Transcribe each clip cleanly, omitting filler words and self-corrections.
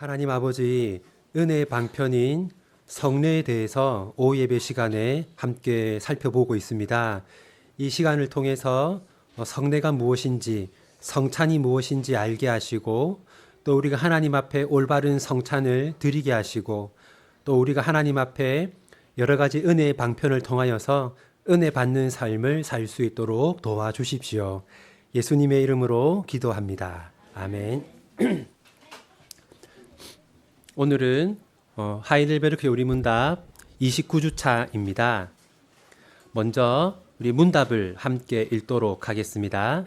하나님 아버지 은혜의 방편인 성례에 대해서 오후 예배 시간에 함께 살펴보고 있습니다. 이 시간을 통해서 성례가 무엇인지, 성찬이 무엇인지 알게 하시고, 또 우리가 하나님 앞에 올바른 성찬을 드리게 하시고, 또 우리가 하나님 앞에 여러 가지 은혜의 방편을 통하여서 은혜 받는 삶을 살 수 있도록 도와주십시오. 예수님의 이름으로 기도합니다. 아멘. 오늘은 하이델베르크 요리문답 29주차입니다. 먼저 우리 문답을 함께 읽도록 하겠습니다.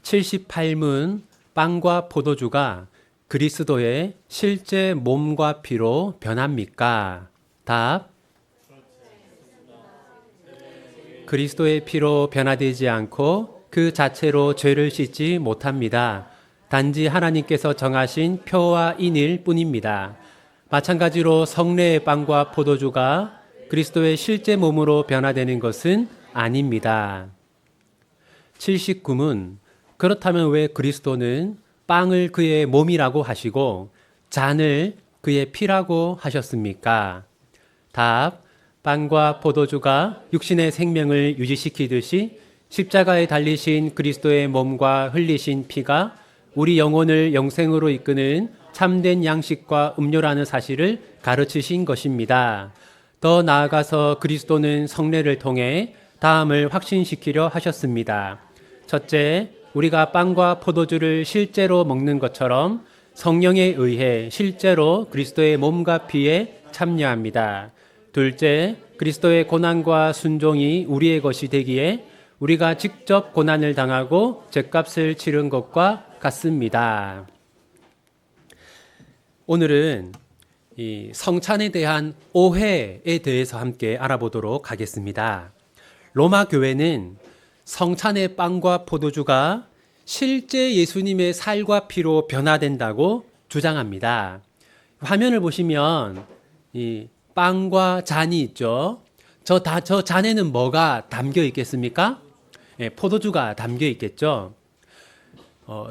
78문 빵과 포도주가 그리스도의 실제 몸과 피로 변합니까? 답. 그리스도의 피로 변화되지 않고 그 자체로 죄를 씻지 못합니다. 단지 하나님께서 정하신 표와 인일 뿐입니다. 마찬가지로 성례의 빵과 포도주가 그리스도의 실제 몸으로 변화되는 것은 아닙니다. 79문 그렇다면 왜 그리스도는 빵을 그의 몸이라고 하시고 잔을 그의 피라고 하셨습니까? 답. 빵과 포도주가 육신의 생명을 유지시키듯이 십자가에 달리신 그리스도의 몸과 흘리신 피가 우리 영혼을 영생으로 이끄는 참된 양식과 음료라는 사실을 가르치신 것입니다. 더 나아가서 그리스도는 성례를 통해 다음을 확신시키려 하셨습니다. 첫째, 우리가 빵과 포도주를 실제로 먹는 것처럼 성령에 의해 실제로 그리스도의 몸과 피에 참여합니다. 둘째, 그리스도의 고난과 순종이 우리의 것이 되기에 우리가 직접 고난을 당하고 죗값을 치른 것과 같습니다. 오늘은 이 성찬에 대한 오해에 대해서 함께 알아보도록 하겠습니다. 로마 교회는 성찬의 빵과 포도주가 실제 예수님의 살과 피로 변화된다고 주장합니다. 화면을 보시면 이 빵과 잔이 있죠. 저 잔에는 뭐가 담겨 있겠습니까? 포도주가 담겨 있겠죠.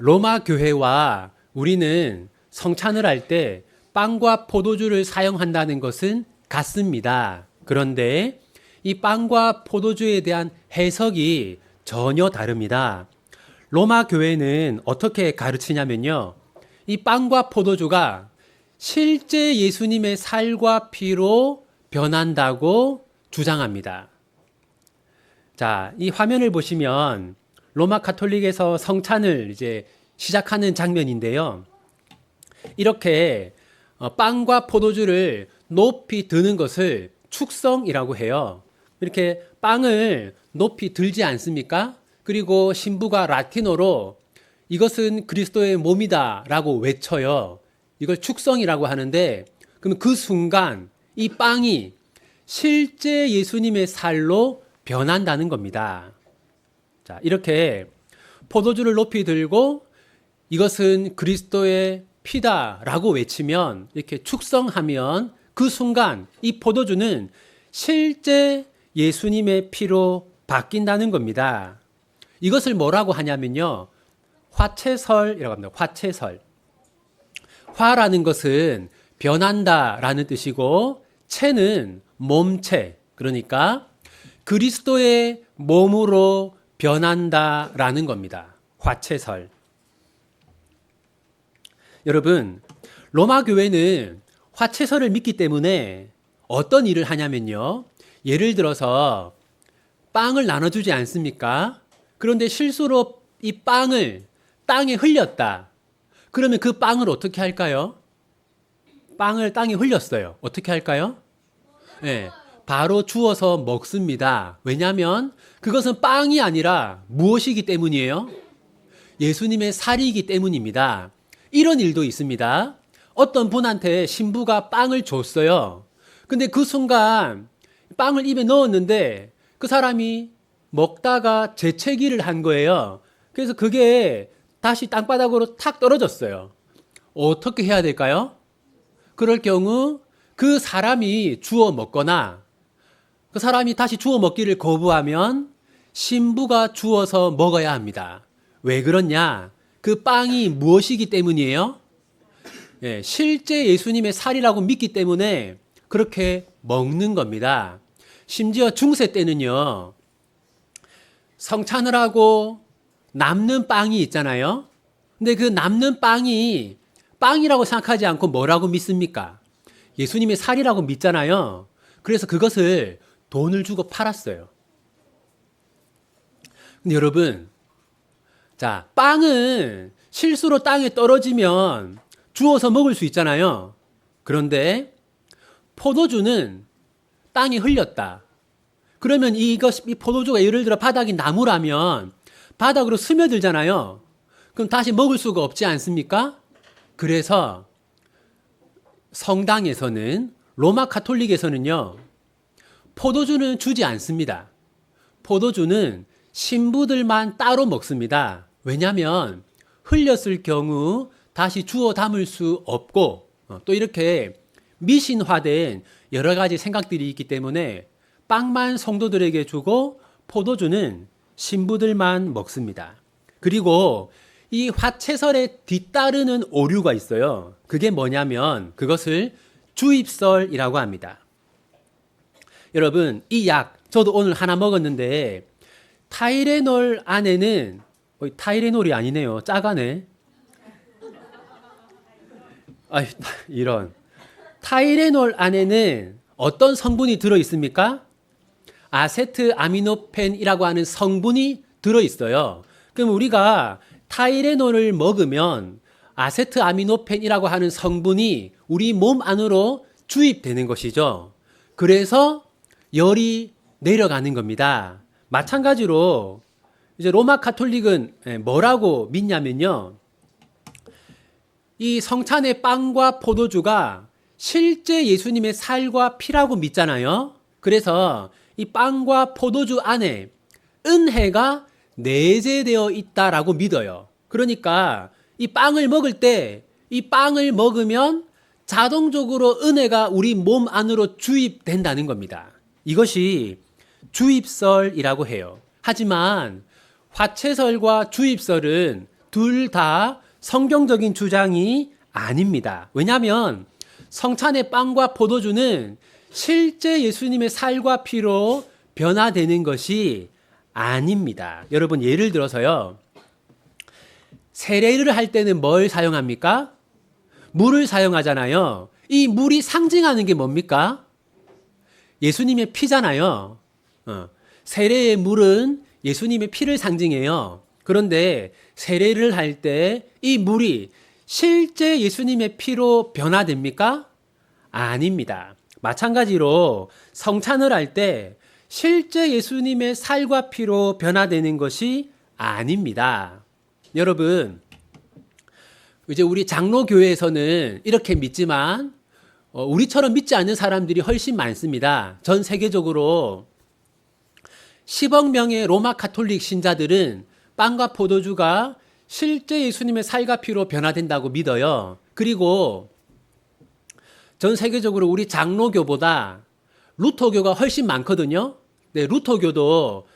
로마 교회와 우리는 성찬을 할 때 빵과 포도주를 사용한다는 것은 같습니다. 그런데 이 빵과 포도주에 대한 해석이 전혀 다릅니다. 로마 교회는 어떻게 가르치냐면요. 이 빵과 포도주가 실제 예수님의 살과 피로 변한다고 주장합니다. 자, 이 화면을 보시면 로마 카톨릭에서 성찬을 이제 시작하는 장면인데요. 이렇게 빵과 포도주를 높이 드는 것을 축성이라고 해요. 이렇게 빵을 높이 들지 않습니까? 그리고 신부가 라틴어로 이것은 그리스도의 몸이다 라고 외쳐요. 이걸 축성이라고 하는데, 그럼 그 순간 이 빵이 실제 예수님의 살로 변한다는 겁니다. 자, 이렇게 포도주를 높이 들고 이것은 그리스도의 피다라고 외치면, 이렇게 축성하면 그 순간 이 포도주는 실제 예수님의 피로 바뀐다는 겁니다. 이것을 뭐라고 하냐면요. 화채설이라고 합니다. 화채설. 화라는 것은 변한다라는 뜻이고, 채는 몸체, 그러니까 그리스도의 몸으로 변한다라는 겁니다. 화채설. 여러분, 로마 교회는 화채설을 믿기 때문에 어떤 일을 하냐면요. 예를 들어서 빵을 나눠주지 않습니까? 그런데 실수로 이 빵을 땅에 흘렸다. 그러면 그 빵을 어떻게 할까요? 빵을 땅에 흘렸어요. 어떻게 할까요? 네, 바로 주워서 먹습니다. 왜냐하면 그것은 빵이 아니라 무엇이기 때문이에요? 예수님의 살이기 때문입니다. 이런 일도 있습니다. 어떤 분한테 신부가 빵을 줬어요. 근데 그 순간 빵을 입에 넣었는데 그 사람이 먹다가 재채기를 한 거예요. 그래서 그게 다시 땅바닥으로 탁 떨어졌어요. 어떻게 해야 될까요? 그럴 경우 그 사람이 주워 먹거나 그 사람이 다시 주워 먹기를 거부하면 신부가 주워서 먹어야 합니다. 왜 그러냐? 그 빵이 무엇이기 때문이에요? 실제 예수님의 살이라고 믿기 때문에 그렇게 먹는 겁니다. 심지어 중세 때는요, 성찬을 하고 남는 빵이 있잖아요. 근데 그 남는 빵이 빵이라고 생각하지 않고 뭐라고 믿습니까? 예수님의 살이라고 믿잖아요. 그래서 그것을 돈을 주고 팔았어요. 근데 여러분, 자, 빵은 실수로 땅에 떨어지면 주워서 먹을 수 있잖아요. 그런데 포도주는 땅에 흘렸다. 그러면 이 포도주가 예를 들어 바닥이 나무라면 바닥으로 스며들잖아요. 그럼 다시 먹을 수가 없지 않습니까? 그래서 성당에서는, 로마 가톨릭에서는요, 포도주는 주지 않습니다. 포도주는 신부들만 따로 먹습니다. 왜냐하면 흘렸을 경우 다시 주워 담을 수 없고, 또 이렇게 미신화된 여러 가지 생각들이 있기 때문에 빵만 성도들에게 주고 포도주는 신부들만 먹습니다. 그리고 이 화채설에 뒤따르는 오류가 있어요. 그게 뭐냐면 그것을 주입설이라고 합니다. 여러분, 이 약, 저도 오늘 하나 먹었는데 타이레놀 안에는, 타이레놀이 아니네요. 짜가네. 이런. 타이레놀 안에는 어떤 성분이 들어있습니까? 아세트아미노펜이라고 하는 성분이 들어있어요. 그럼 우리가 타이레놀을 먹으면 아세트아미노펜이라고 하는 성분이 우리 몸 안으로 주입되는 것이죠. 그래서 열이 내려가는 겁니다. 마찬가지로 이제 로마 가톨릭은 뭐라고 믿냐면요, 이 성찬의 빵과 포도주가 실제 예수님의 살과 피라고 믿잖아요. 그래서 이 빵과 포도주 안에 은혜가 내재되어 있다라고 믿어요. 그러니까 이 빵을 먹을 때, 이 빵을 먹으면 자동적으로 은혜가 우리 몸 안으로 주입된다는 겁니다. 이것이 주입설이라고 해요. 하지만 화채설과 주입설은 둘 다 성경적인 주장이 아닙니다. 왜냐하면 성찬의 빵과 포도주는 실제 예수님의 살과 피로 변화되는 것이 아닙니다. 여러분, 예를 들어서요, 세례를 할 때는 뭘 사용합니까? 물을 사용하잖아요. 이 물이 상징하는 게 뭡니까? 예수님의 피잖아요. 세례의 물은 예수님의 피를 상징해요. 그런데 세례를 할 때 이 물이 실제 예수님의 피로 변화됩니까? 아닙니다. 마찬가지로 성찬을 할 때 실제 예수님의 살과 피로 변화되는 것이 아닙니다. 여러분, 이제 우리 장로교회에서는 이렇게 믿지만 우리처럼 믿지 않는 사람들이 훨씬 많습니다. 전 세계적으로 10억 명의 로마 가톨릭 신자들은 빵과 포도주가 실제 예수님의 살과 피로 변화된다고 믿어요. 그리고 전 세계적으로 우리 장로교보다 루터교가 훨씬 많거든요. 네, 루터교도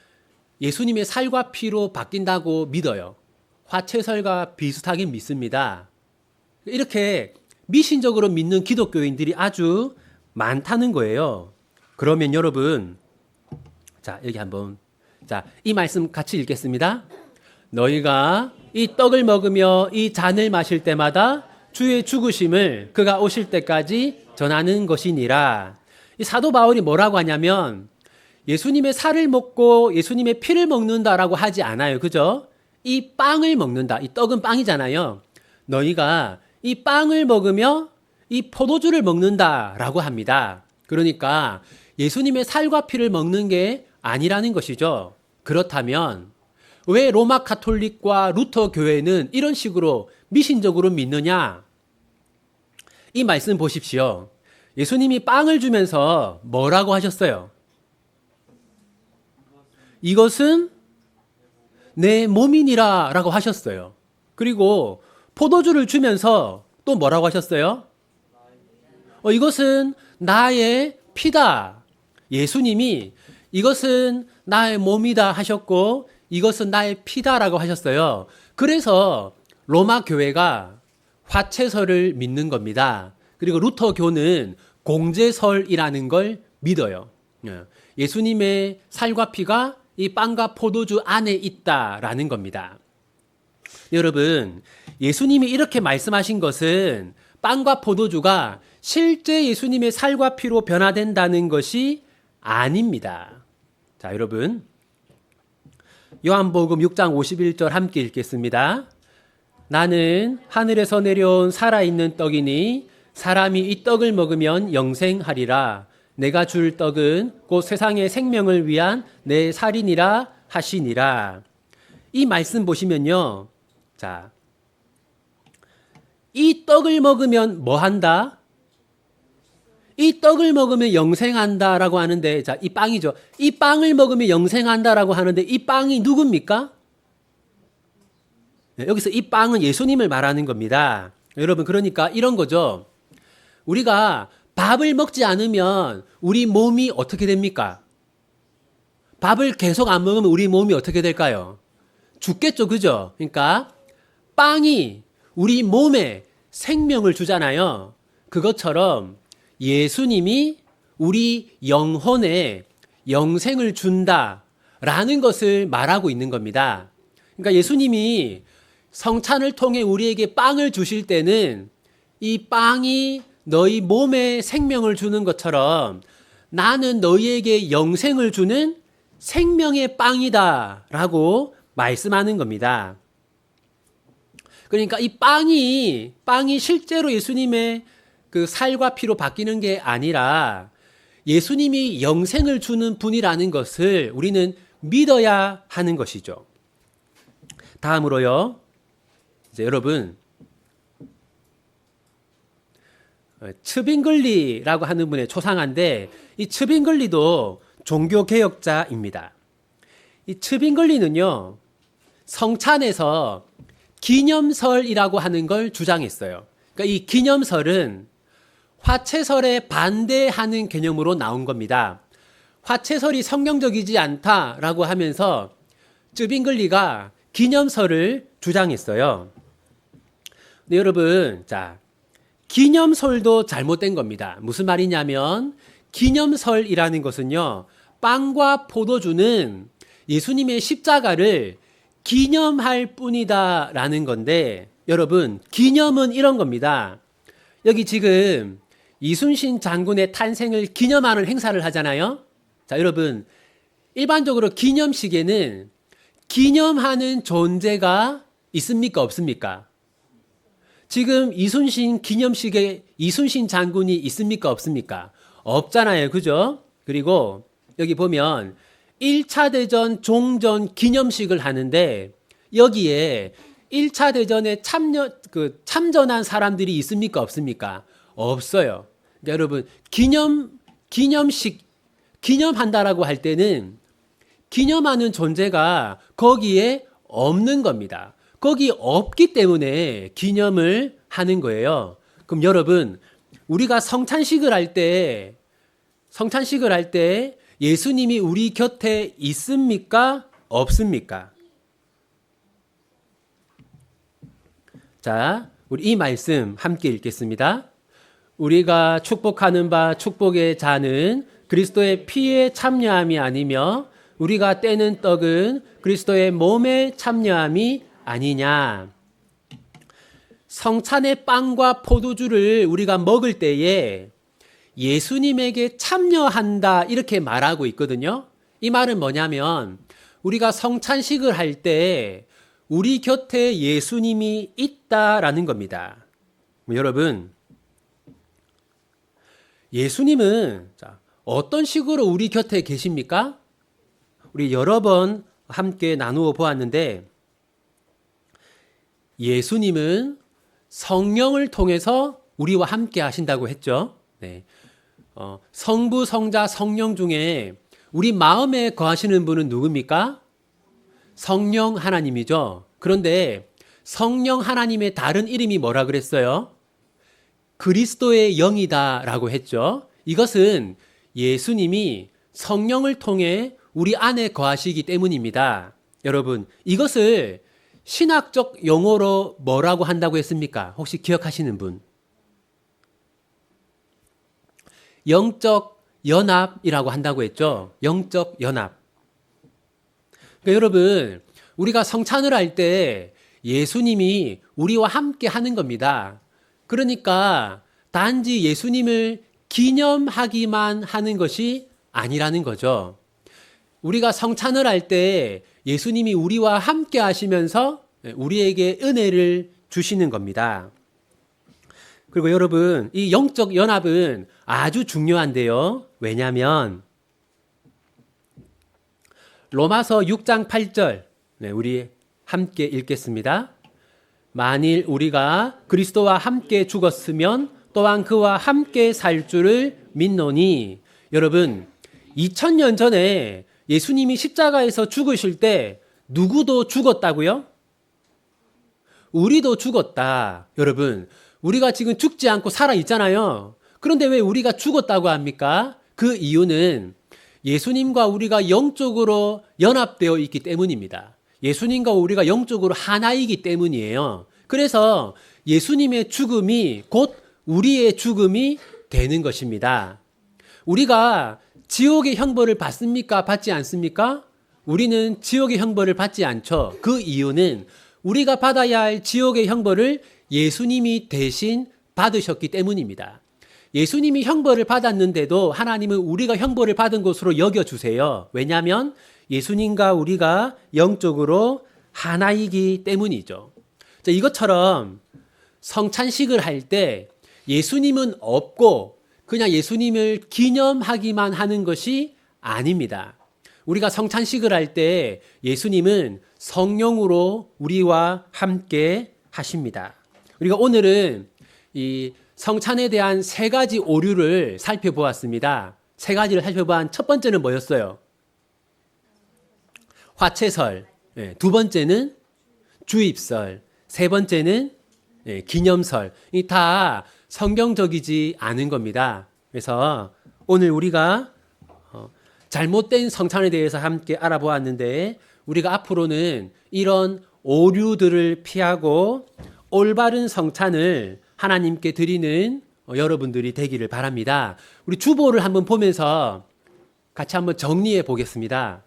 예수님의 살과 피로 바뀐다고 믿어요. 화채설과 비슷하게 믿습니다. 이렇게 미신적으로 믿는 기독교인들이 아주 많다는 거예요. 그러면 여러분, 자, 여기 한번, 자, 이 말씀 같이 읽겠습니다. 너희가 이 떡을 먹으며 이 잔을 마실 때마다 주의 죽으심을 그가 오실 때까지 전하는 것이니라. 이 사도 바울이 뭐라고 하냐면 예수님의 살을 먹고 예수님의 피를 먹는다라고 하지 않아요. 그죠? 이 빵을 먹는다. 이 떡은 빵이잖아요. 너희가 이 빵을 먹으며 이 포도주를 먹는다라고 합니다. 그러니까 예수님의 살과 피를 먹는 게 아니라는 것이죠. 그렇다면 왜 로마 가톨릭과 루터 교회는 이런 식으로 미신적으로 믿느냐? 이 말씀 보십시오. 예수님이 빵을 주면서 뭐라고 하셨어요? 이것은 내 몸이니라 라고 하셨어요. 그리고 포도주를 주면서 또 뭐라고 하셨어요? 이것은 나의 피다. 예수님이 이것은 나의 몸이다 하셨고 이것은 나의 피다라고 하셨어요. 그래서 로마 교회가 화채설을 믿는 겁니다. 그리고 루터교는 공제설이라는 걸 믿어요. 예수님의 살과 피가 이 빵과 포도주 안에 있다라는 겁니다. 여러분, 예수님이 이렇게 말씀하신 것은 빵과 포도주가 실제 예수님의 살과 피로 변화된다는 것이 아닙니다. 자, 여러분, 요한복음 6장 51절 함께 읽겠습니다. 나는 하늘에서 내려온 살아있는 떡이니 사람이 이 떡을 먹으면 영생하리라. 내가 줄 떡은 곧 세상의 생명을 위한 내 살이니라 하시니라. 이 말씀 보시면요. 자, 이 떡을 먹으면 뭐 한다? 이 떡을 먹으면 영생한다라고 하는데, 자, 이 빵이죠. 이 빵을 먹으면 영생한다라고 하는데 이 빵이 누굽니까? 여기서 이 빵은 예수님을 말하는 겁니다. 여러분, 그러니까 이런 거죠. 우리가 밥을 먹지 않으면 우리 몸이 어떻게 됩니까? 밥을 계속 안 먹으면 우리 몸이 어떻게 될까요? 죽겠죠, 그죠? 그러니까 빵이 우리 몸에 생명을 주잖아요. 그것처럼 예수님이 우리 영혼에 영생을 준다라는 것을 말하고 있는 겁니다. 그러니까 예수님이 성찬을 통해 우리에게 빵을 주실 때는 이 빵이 너희 몸에 생명을 주는 것처럼 나는 너희에게 영생을 주는 생명의 빵이다라고 말씀하는 겁니다. 그러니까 이 빵이 실제로 예수님의 그 살과 피로 바뀌는 게 아니라 예수님이 영생을 주는 분이라는 것을 우리는 믿어야 하는 것이죠. 다음으로요. 이제 여러분, 츠빙글리라고 하는 분의 초상화인데 이 츠빙글리도 종교개혁자입니다. 이 츠빙글리는요, 성찬에서 기념설이라고 하는 걸 주장했어요. 그러니까 이 기념설은 화채설에 반대하는 개념으로 나온 겁니다. 화채설이 성경적이지 않다라고 하면서 츠빙글리가 기념설을 주장했어요. 근데 여러분, 자, 기념설도 잘못된 겁니다. 무슨 말이냐면 기념설이라는 것은요, 빵과 포도주는 예수님의 십자가를 기념할 뿐이다라는 건데, 여러분, 기념은 이런 겁니다. 여기 지금 이순신 장군의 탄생을 기념하는 행사를 하잖아요. 자, 여러분, 일반적으로 기념식에는 기념하는 존재가 있습니까, 없습니까? 지금 이순신 기념식에 이순신 장군이 있습니까, 없습니까? 없잖아요, 그죠? 그리고 여기 보면 1차 대전 종전 기념식을 하는데 여기에 1차 대전에 참전한 사람들이 있습니까, 없습니까? 없어요. 그러니까 여러분, 기념식, 기념한다라고 할 때는 기념하는 존재가 거기에 없는 겁니다. 거기 없기 때문에 기념을 하는 거예요. 그럼 여러분, 우리가 성찬식을 할 때 예수님이 우리 곁에 있습니까? 없습니까? 자, 우리 이 말씀 함께 읽겠습니다. 우리가 축복하는 바 축복의 자는 그리스도의 피에 참여함이 아니며 우리가 떼는 떡은 그리스도의 몸에 참여함이 아니냐. 성찬의 빵과 포도주를 우리가 먹을 때에 예수님에게 참여한다 이렇게 말하고 있거든요. 이 말은 뭐냐면 우리가 성찬식을 할 때 우리 곁에 예수님이 있다라는 겁니다. 여러분, 예수님은 어떤 식으로 우리 곁에 계십니까? 우리 여러 번 함께 나누어 보았는데 예수님은 성령을 통해서 우리와 함께 하신다고 했죠. 네. 성부, 성자, 성령 중에 우리 마음에 거하시는 분은 누굽니까? 성령 하나님이죠. 그런데 성령 하나님의 다른 이름이 뭐라 그랬어요? 그리스도의 영이다라고 했죠. 이것은 예수님이 성령을 통해 우리 안에 거하시기 때문입니다. 여러분, 이것을 신학적 용어로 뭐라고 한다고 했습니까? 혹시 기억하시는 분? 영적 연합이라고 한다고 했죠. 영적 연합. 그러니까 여러분, 우리가 성찬을 할 때 예수님이 우리와 함께 하는 겁니다. 그러니까 단지 예수님을 기념하기만 하는 것이 아니라는 거죠. 우리가 성찬을 할 때 예수님이 우리와 함께 하시면서 우리에게 은혜를 주시는 겁니다. 그리고 여러분, 이 영적 연합은 아주 중요한데요. 왜냐하면 로마서 6장 8절 우리 함께 읽겠습니다. 만일 우리가 그리스도와 함께 죽었으면 또한 그와 함께 살 줄을 믿노니. 여러분, 2000년 전에 예수님이 십자가에서 죽으실 때 누구도 죽었다고요? 우리도 죽었다. 여러분, 우리가 지금 죽지 않고 살아 있잖아요. 그런데 왜 우리가 죽었다고 합니까? 그 이유는 예수님과 우리가 영적으로 연합되어 있기 때문입니다. 예수님과 우리가 영적으로 하나이기 때문이에요. 그래서 예수님의 죽음이 곧 우리의 죽음이 되는 것입니다. 우리가 지옥의 형벌을 받습니까? 받지 않습니까? 우리는 지옥의 형벌을 받지 않죠. 그 이유는 우리가 받아야 할 지옥의 형벌을 예수님이 대신 받으셨기 때문입니다. 예수님이 형벌을 받았는데도 하나님은 우리가 형벌을 받은 것으로 여겨주세요. 왜냐하면 예수님과 우리가 영적으로 하나이기 때문이죠. 자, 이것처럼 성찬식을 할 때 예수님은 없고 그냥 예수님을 기념하기만 하는 것이 아닙니다. 우리가 성찬식을 할 때 예수님은 성령으로 우리와 함께 하십니다. 우리가 오늘은 이 성찬에 대한 세 가지 오류를 살펴보았습니다. 세 가지를 살펴본 첫 번째는 뭐였어요? 화채설. 두 번째는 주입설. 세 번째는 기념설. 이 다 성경적이지 않은 겁니다. 그래서 오늘 우리가 잘못된 성찬에 대해서 함께 알아보았는데 우리가 앞으로는 이런 오류들을 피하고 올바른 성찬을 하나님께 드리는 여러분들이 되기를 바랍니다. 우리 주보를 한번 보면서 같이 한번 정리해 보겠습니다.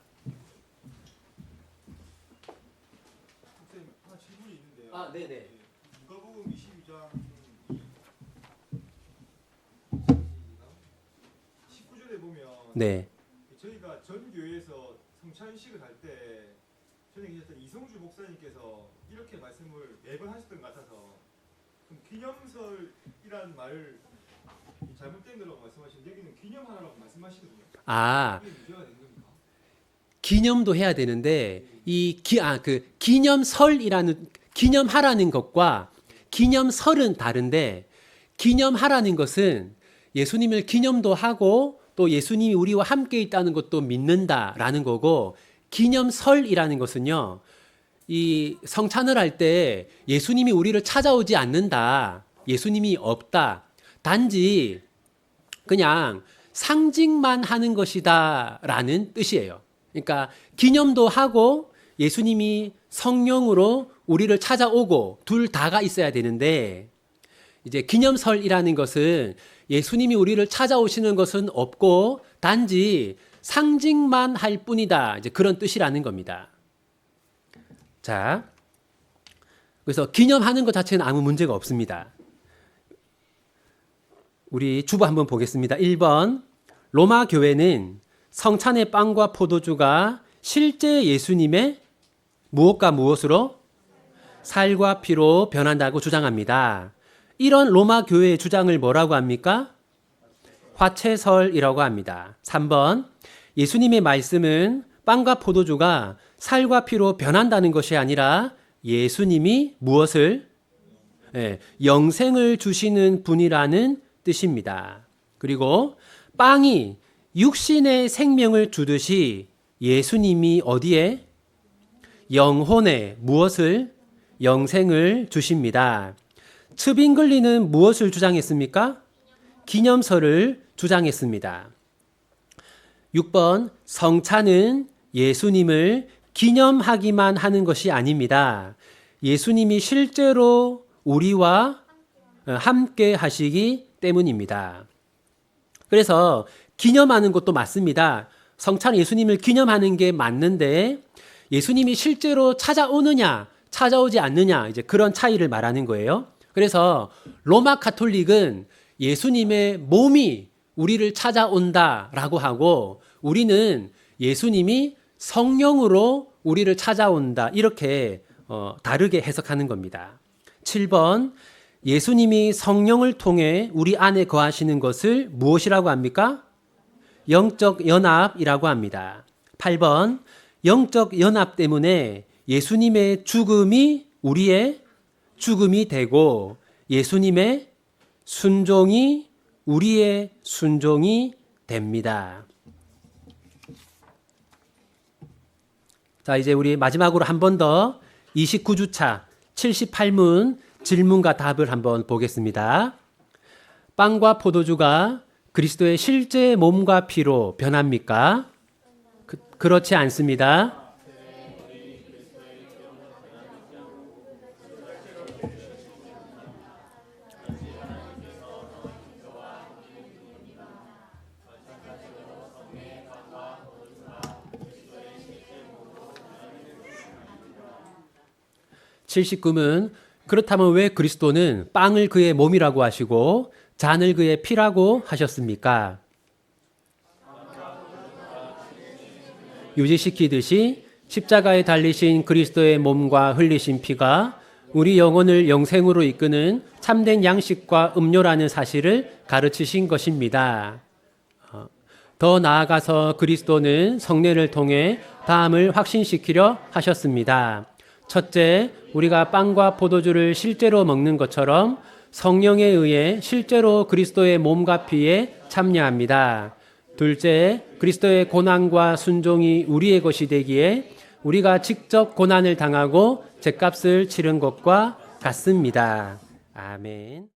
선생님, 하나 질문이 있는데요. 아, 네네. 누가복음 22장 19절에 보면 네. 저희가 전 교회에서 성찬식을 할 때 전에 계셨던 이성주 목사님께서 이렇게 말씀을 매번 하셨던 것 같아서 그럼 기념설이라는 말을 잘못된 거라고 말씀하시는데 여기는 기념하라고 말씀하시거든요. 아, 이게 문제가 되는 겁니까? 기념도 해야 되는데 기념설이라는 기념하라는 것과 기념설은 다른데 기념하라는 것은 예수님을 기념도 하고 또 예수님이 우리와 함께 있다는 것도 믿는다라는 거고 기념설이라는 것은요. 이 성찬을 할 때 예수님이 우리를 찾아오지 않는다. 예수님이 없다. 단지 그냥 상징만 하는 것이다라는 뜻이에요. 그러니까 기념도 하고 예수님이 성령으로 우리를 찾아오고 둘 다가 있어야 되는데 이제 기념설이라는 것은 예수님이 우리를 찾아오시는 것은 없고 단지 상징만 할 뿐이다. 이제 그런 뜻이라는 겁니다. 자, 그래서 기념하는 것 자체는 아무 문제가 없습니다. 우리 주보 한번 보겠습니다. 1번, 로마 교회는 성찬의 빵과 포도주가 실제 예수님의 무엇과 무엇으로? 살과 피로 변한다고 주장합니다. 이런 로마 교회의 주장을 뭐라고 합니까? 화채설이라고 합니다. 3번, 예수님의 말씀은 빵과 포도주가 살과 피로 변한다는 것이 아니라 예수님이 무엇을? 영생을 주시는 분이라는 뜻입니다. 그리고 빵이 육신의 생명을 주듯이 예수님이 어디에? 영혼에 무엇을? 영생을 주십니다. 츠빙글리는 무엇을 주장했습니까? 기념설을 주장했습니다. 6번, 성찬은 예수님을 기념하기만 하는 것이 아닙니다. 예수님이 실제로 우리와 함께 하시기 때문입니다. 그래서 기념하는 것도 맞습니다. 성찬 예수님을 기념하는 게 맞는데 예수님이 실제로 찾아오느냐, 찾아오지 않느냐, 이제 그런 차이를 말하는 거예요. 그래서 로마 가톨릭은 예수님의 몸이 우리를 찾아온다라고 하고 우리는 예수님이 성령으로 우리를 찾아온다. 이렇게 다르게 해석하는 겁니다. 7번, 예수님이 성령을 통해 우리 안에 거하시는 것을 무엇이라고 합니까? 영적 연합이라고 합니다. 8번, 영적 연합 때문에 예수님의 죽음이 우리의 죽음이 되고 예수님의 순종이 우리의 순종이 됩니다. 자, 이제 우리 마지막으로 한 번 더 29주차 78문 질문과 답을 한번 보겠습니다. 빵과 포도주가 그리스도의 실제 몸과 피로 변합니까? 그렇지 않습니다. (79문) 그렇다면 왜 그리스도는 빵을 그의 몸이라고 하시고 잔을 그의 피라고 하셨습니까? 유지시키듯이 십자가에 달리신 그리스도의 몸과 흘리신 피가 우리 영혼을 영생으로 이끄는 참된 양식과 음료라는 사실을 가르치신 것입니다. 더 나아가서 그리스도는 성례를 통해 다음을 확신시키려 하셨습니다. 첫째, 우리가 빵과 포도주를 실제로 먹는 것처럼 성령에 의해 실제로 그리스도의 몸과 피에 참여합니다. 둘째, 그리스도의 고난과 순종이 우리의 것이 되기에 우리가 직접 고난을 당하고 죗값을 치른 것과 같습니다. 아멘.